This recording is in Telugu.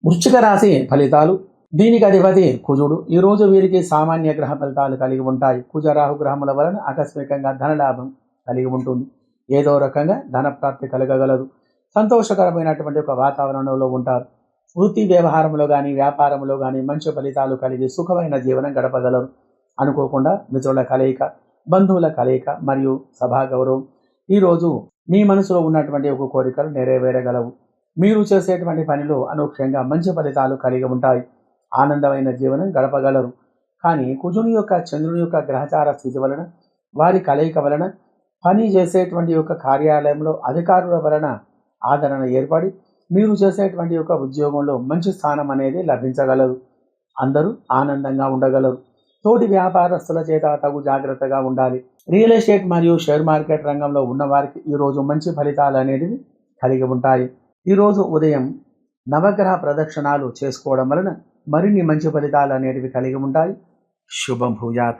వృశ్చిక రాశి ఫలితాలు. దీనికి అధిపతి కుజుడు. ఈరోజు వీరికి సామాన్య గ్రహ ఫలితాలు కలిగి ఉంటాయి. కుజ రాహు గ్రహముల వలన ఆకస్మికంగా ధనలాభం కలిగి ఉంటుంది. ఏదో రకంగా ధన ప్రాప్తి కలగగలదు. సంతోషకరమైనటువంటి ఒక వాతావరణంలో ఉంటారు. వృత్తి వ్యవహారంలో కానీ వ్యాపారంలో కానీ మంచి ఫలితాలు కలిగి సుఖమైన జీవనం గడపగలరు. అనుకోకుండా మిత్రుల కలయిక, బంధువుల కలయిక మరియు సభా గౌరవం ఈరోజు మీ మనసులో ఉన్నటువంటి ఒక కోరికలు నెరవేరగలవు. మీరు చేసేటువంటి పనిలో అనూహ్యంగా మంచి ఫలితాలు కలిగి ఉంటాయి. ఆనందమైన జీవనం గడపగలరు. కానీ కుజుని యొక్క చంద్రుని యొక్క గ్రహచార స్థితి వలన, వారి కలయిక వలన పని చేసేటువంటి యొక్క కార్యాలయంలో అధికారుల వలన ఆదరణ ఏర్పడి మీరు చేసేటువంటి యొక్క ఉద్యోగంలో మంచి స్థానం అనేది లభించగలదు. అందరూ ఆనందంగా ఉండగలరు. తోటి వ్యాపారస్తుల చేత తగు జాగ్రత్తగా ఉండాలి. రియల్ ఎస్టేట్ మరియు షేర్ మార్కెట్ రంగంలో ఉన్నవారికి ఈరోజు మంచి ఫలితాలు అనేవి కలిగి ఉంటాయి. ఈరోజు ఉదయం నవగ్రహ ప్రదక్షిణాలు చేసుకోవడం వలన మరిన్ని మంచి ఫలితాలు అనేటివి కలిగి ఉంటాయి. శుభం భూయాత్.